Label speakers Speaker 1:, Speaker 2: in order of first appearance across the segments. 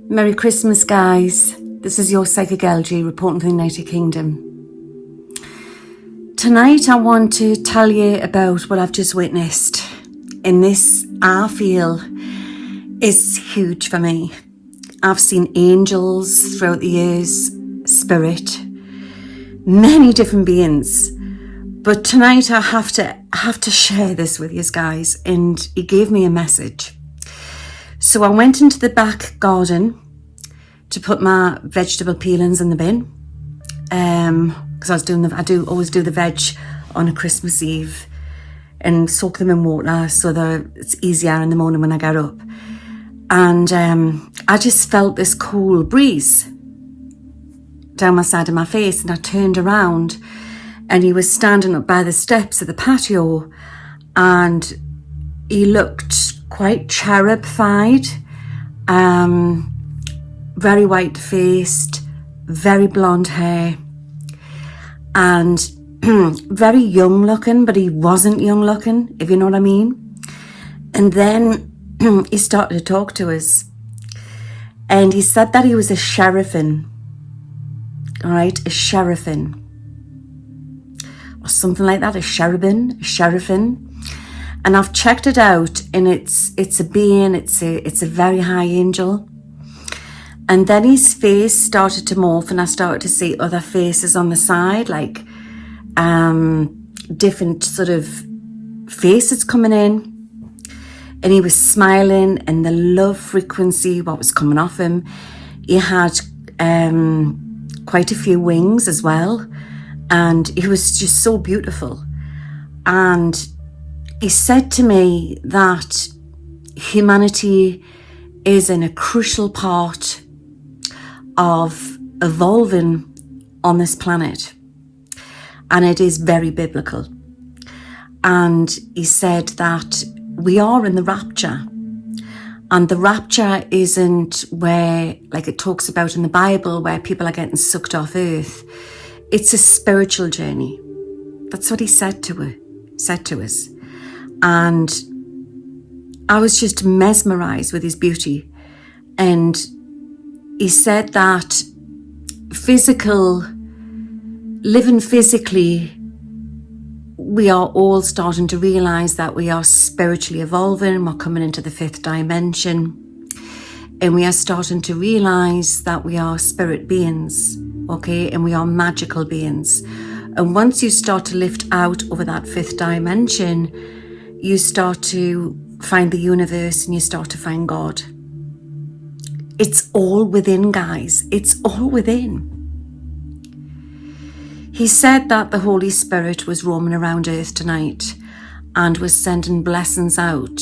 Speaker 1: Merry Christmas, guys. This is your Psychic LG reporting from the United Kingdom. Tonight I want to tell you about what I've just witnessed. And this, I feel, is huge for me. I've seen angels throughout the years, spirit, many different beings. But tonight I have to share this with you guys, and he gave me a message. So I went into the back garden to put my vegetable peelings in the bin, because I always do the veg on a Christmas Eve and soak them in water so that it's easier in the morning when I get up. And I just felt this cool breeze down my side of my face, and I turned around and he was standing up by the steps of the patio, and he looked quite cherub-fied, very white-faced, very blonde hair, and very young-looking, but he wasn't young-looking, if you know what I mean. And then he started to talk to us, and he said that he was a sheriffin, all right, a sheriffin, or something like that, a sheriffin. And I've checked it out, and it's a being, it's a very high angel. And then his face started to morph, and I started to see other faces on the side, like different sort of faces coming in. And he was smiling, and the love frequency, what was coming off him. He had quite a few wings as well, and he was just so beautiful. And he said to me that humanity is in a crucial part of evolving on this planet, and it is very biblical. And he said that we are in the rapture, and the rapture isn't where, like it talks about in the Bible, where people are getting sucked off earth. It's a spiritual journey. That's what he said to us. And I was just mesmerized with his beauty. And he said that living physically, we are all starting to realize that we are spiritually evolving. We're coming into the 5th dimension, and we are starting to realize that we are spirit beings, okay, and we are magical beings. And once you start to lift out over that 5th dimension, you start to find the universe, and you start to find God. It's all within, guys. It's all within. He said that the Holy Spirit was roaming around earth tonight and was sending blessings out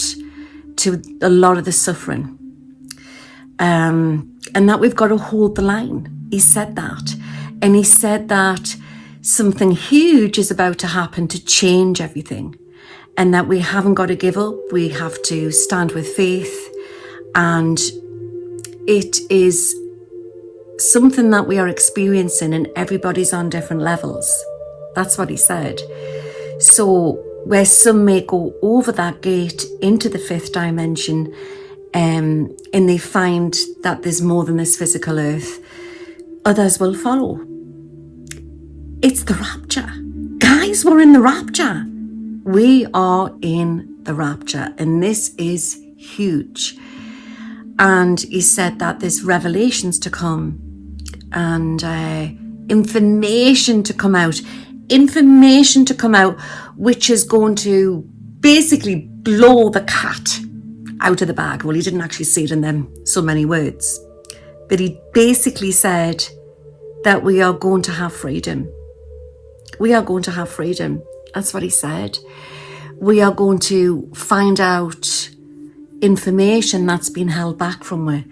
Speaker 1: to a lot of the suffering. And that we've got to hold the line. He said that. And he said that something huge is about to happen to change everything. And that we haven't got to give up. We have to stand with faith. And it is something that we are experiencing, and everybody's on different levels. That's what he said. So where some may go over that gate into the 5th dimension, and they find that there's more than this physical earth, others will follow. It's the rapture. Guys, we're in the rapture. We are in the rapture, and this is huge. And he said that there's revelations to come, and information to come out, which is going to basically blow the cat out of the bag. Well, he didn't actually say it in them so many words, but he basically said that we are going to have freedom. We are going to have freedom. That's what he said. We are going to find out information that's been held back from us.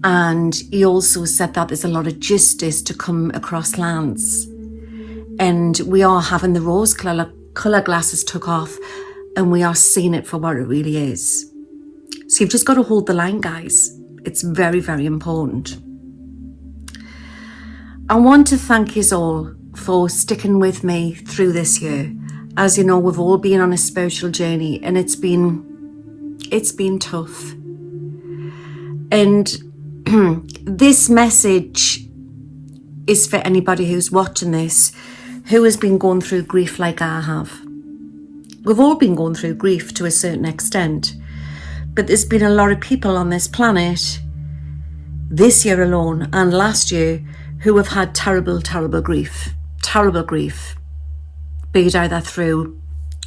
Speaker 1: And he also said that there's a lot of justice to come across lands. And we are having the rose colour glasses took off, and we are seeing it for what it really is. So you've just got to hold the line, guys. It's very, very important. I want to thank you all for sticking with me through this year. As you know, we've all been on a spiritual journey, and it's been tough. And this message is for anybody who's watching this, who has been going through grief like I have. We've all been going through grief to a certain extent, but there's been a lot of people on this planet this year alone and last year who have had terrible grief, be it either through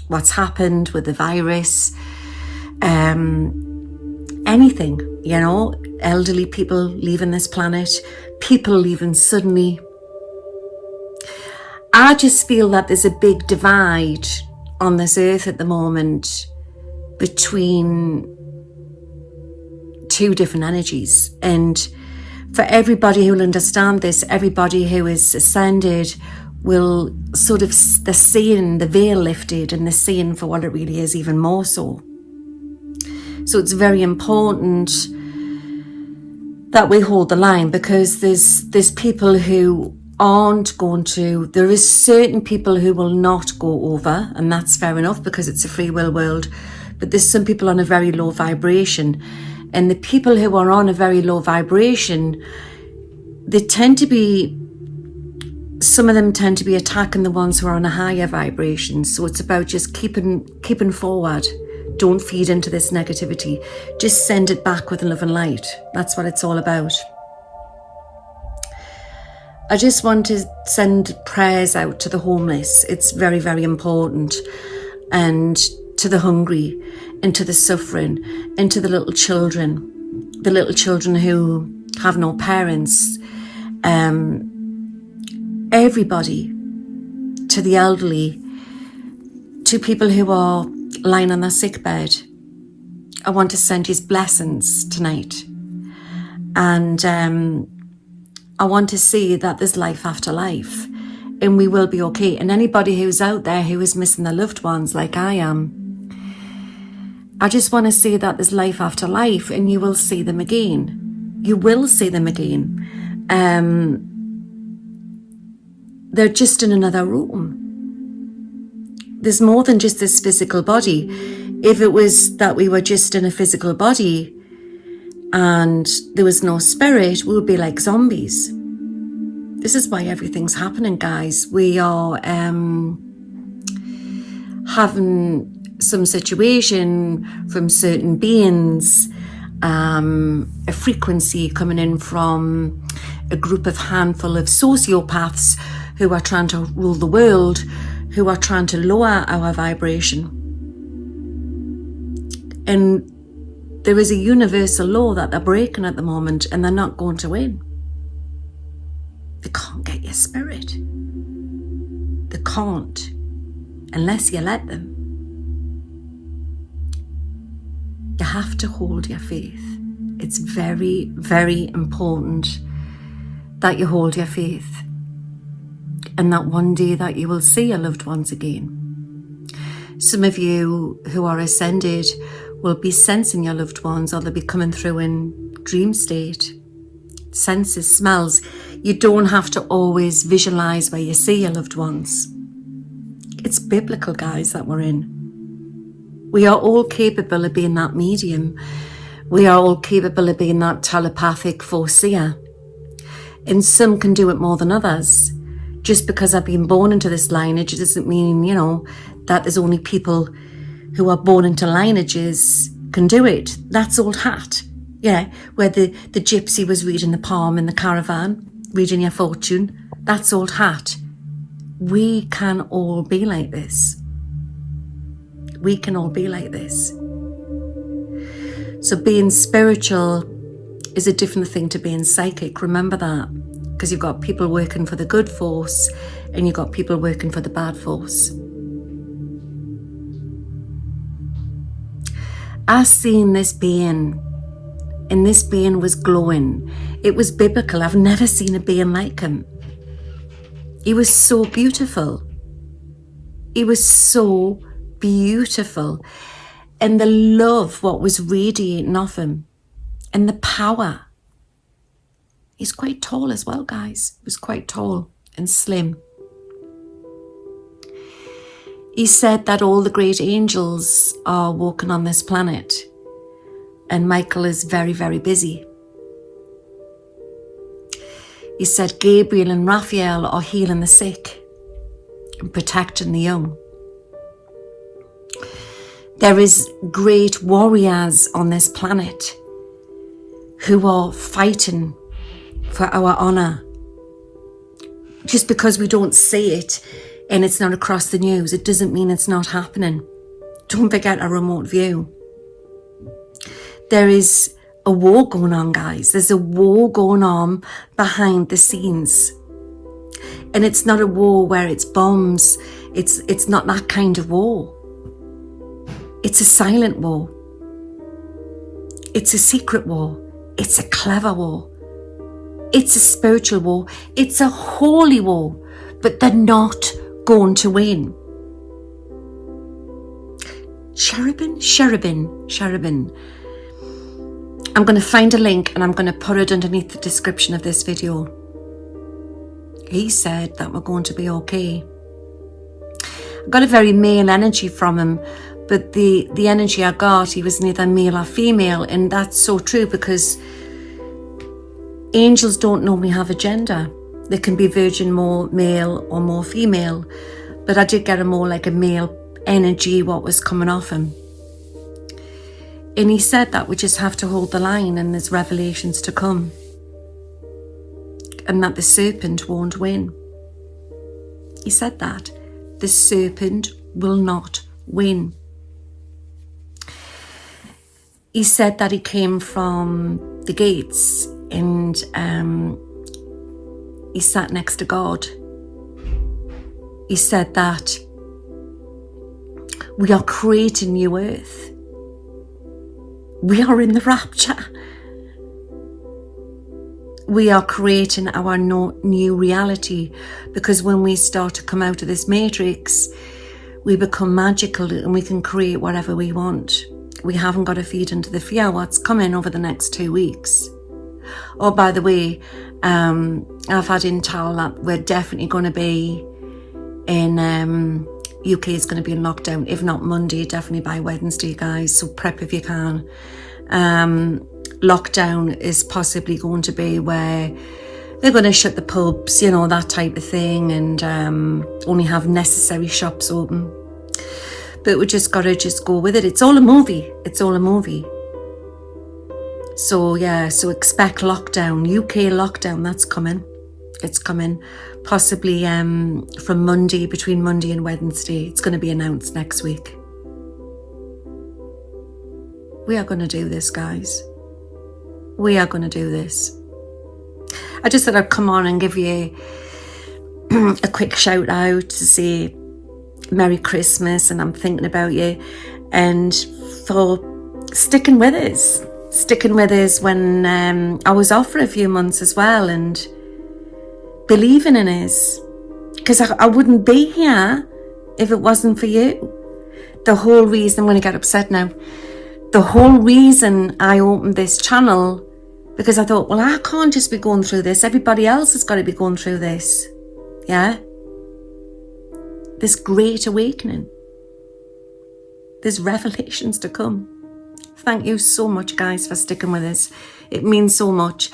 Speaker 1: what's happened with the virus, anything, you know, elderly people leaving this planet, people leaving suddenly. I just feel that there's a big divide on this earth at the moment between two different energies. And for everybody who will understand this, everybody who is ascended will sort of, they're seeing the veil lifted and they're seeing for what it really is, even more so. So it's very important that we hold the line, because there's people who aren't going to, there is certain people who will not go over, and that's fair enough because it's a free will world, but there's some people on a very low vibration, and the people who are on a very low vibration, they tend to be, some of them tend to be attacking the ones who are on a higher vibration. So it's about just keeping forward. Don't feed into this negativity. Just send it back with love and light. That's what it's all about. I just want to send prayers out to the homeless. It's very, very important. And to the hungry, and to the suffering, and to the little children who have no parents. Everybody, to the elderly, to people who are lying on their sick bed. I want to send you blessings tonight. And I want to see that there's life after life, and we will be okay. And anybody who's out there who is missing their loved ones like I am, I just want to see that there's life after life, and you will see them again. You will see them again. They're just in another room. There's more than just this physical body. If it was that we were just in a physical body and there was no spirit, we would be like zombies. This is why everything's happening, guys. We are having some situation from certain beings, a frequency coming in from a group of handful of sociopaths who are trying to rule the world, who are trying to lower our vibration. And there is a universal law that they're breaking at the moment, and they're not going to win. They can't get your spirit. They can't, unless you let them. You have to hold your faith. It's very, very important that you hold your faith, and that one day that you will see your loved ones again. Some of you who are ascended will be sensing your loved ones, or they'll be coming through in dream state. Senses, smells. You don't have to always visualize where you see your loved ones. It's biblical, guys, that we're in. We are all capable of being that medium. We are all capable of being that telepathic foreseer. And some can do it more than others. Just because I've been born into this lineage, it doesn't mean, you know, that there's only people who are born into lineages can do it. That's old hat. Yeah, where the gypsy was reading the palm in the caravan, reading your fortune. That's old hat. We can all be like this. We can all be like this. So being spiritual is a different thing to being psychic. Remember that. Because you've got people working for the good force, and you've got people working for the bad force. I seen this being, and this being was glowing. It was biblical. I've never seen a being like him. He was so beautiful. He was so beautiful. And the love, what was radiating off him, and the power. He's quite tall as well, guys. He was quite tall and slim. He said that all the great angels are walking on this planet, and Michael is very, very busy. He said Gabriel and Raphael are healing the sick and protecting the young. There is great warriors on this planet who are fighting for our honour. Just because we don't see it and it's not across the news, it doesn't mean it's not happening. Don't forget a remote view. There is a war going on, guys. There's a war going on behind the scenes. And it's not a war where it's bombs. It's not that kind of war. It's a silent war. It's a secret war. It's a clever war. It's a spiritual war. It's a holy war. But they're not going to win. Cherubin. I'm going to find a link and I'm going to put it underneath the description of this video. He said that we're going to be okay. I got a very male energy from him, but the energy I got, he was neither male or female, and that's so true because angels don't normally have a gender. They can be virgin more male or more female, but I did get a more like a male energy, what was coming off him. And he said that we just have to hold the line and there's revelations to come. And that the serpent won't win. He said that. The serpent will not win. He said that he came from the gates and he sat next to God. He said that we are creating new earth. We are in the rapture. We are creating our new reality, because when we start to come out of this matrix, we become magical and we can create whatever we want. We haven't got to feed into the fear what's coming over the next 2 weeks. Oh, by the way, I've had intel that we're definitely going to be in UK is going to be in lockdown, if not Monday, definitely by Wednesday, guys. So prep if you can. Lockdown is possibly going to be where they're going to shut the pubs, you know, that type of thing, and only have necessary shops open. But we just got to go with it. It's all a movie. So yeah, so expect lockdown, UK lockdown, that's coming. It's coming. Possibly from Monday, between Monday and Wednesday. It's going to be announced next week. We are going to do this, guys. We are going to do this. I just thought I'd come on and give you a quick shout out to say Merry Christmas, and I'm thinking about you, and for sticking with us when I was off for a few months as well, and believing in us, because I wouldn't be here if it wasn't for you. The whole reason, I'm going to get upset now, the whole reason I opened this channel, because I thought, well, I can't just be going through this, everybody else has got to be going through this. Yeah, this great awakening, there's revelations to come. Thank you so much, guys, for sticking with us. It means so much.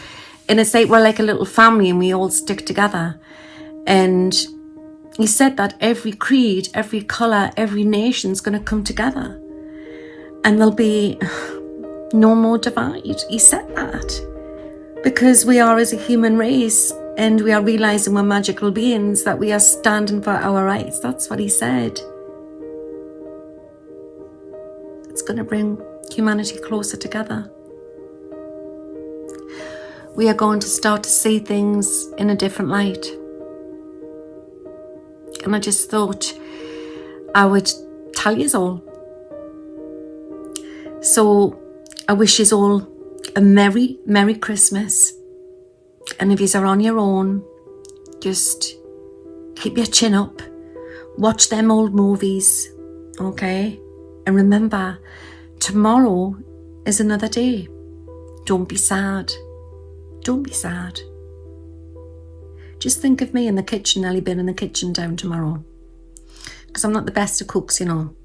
Speaker 1: And it's like we're like a little family and we all stick together. And he said that every creed, every colour, every nation's going to come together. And there'll be no more divide. He said that. Because we are as a human race and we are realising we're magical beings, that we are standing for our rights. That's what he said. It's going to bring humanity closer together. We are going to start to see things in a different light. And I just thought I would tell you all. So I wish you all a Merry Christmas. And if you are on your own, just keep your chin up. Watch them old movies, okay? And remember, tomorrow is another day. Don't be sad. Don't be sad. Just think of me in the kitchen, Ellie bin in the kitchen down tomorrow. Because I'm not the best of cooks, you know.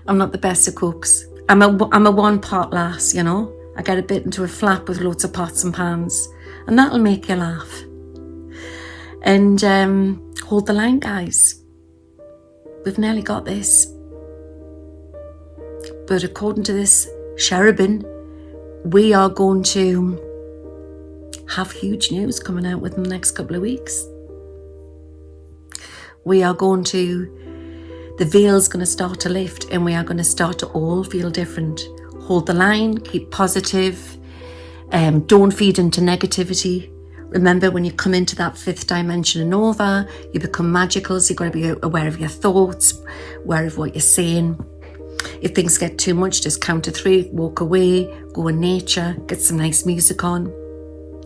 Speaker 1: I'm not the best of cooks. I'm a one-pot lass, you know. I get a bit into a flap with loads of pots and pans. and that'll make you laugh. And hold the line, guys. We've nearly got this. But according to this cherubim, we are going to have huge news coming out within the next couple of weeks. We are going to, the veil's going to start to lift, and we are going to start to all feel different. Hold the line, keep positive, don't feed into negativity. Remember, when you come into that 5th dimension and over, you become magical, so you've got to be aware of your thoughts, aware of what you're saying. If things get too much, just count to 3, walk away, go in nature, get some nice music on,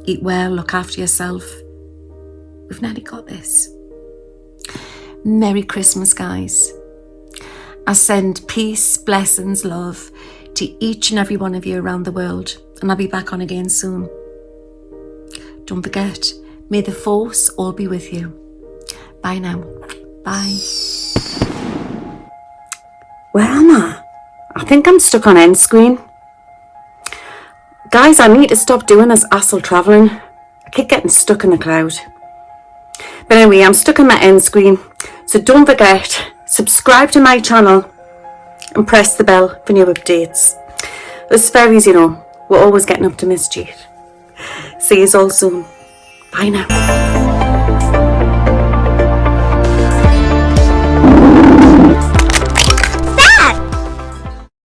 Speaker 1: eat well, look after yourself. We've nearly got this. Merry Christmas, guys. I send peace, blessings, love to each and every one of you around the world, and I'll be back on again soon. Don't forget, may the force all be with you. Bye now. Bye. Where am I? I think I'm stuck on end screen. Guys, I need to stop doing this asshole travelling. I keep getting stuck in the cloud. But anyway, I'm stuck on my end screen. So don't forget, subscribe to my channel and press the bell for new updates. Us fairies, you know, we're always getting up to mischief. See you all soon. Bye now.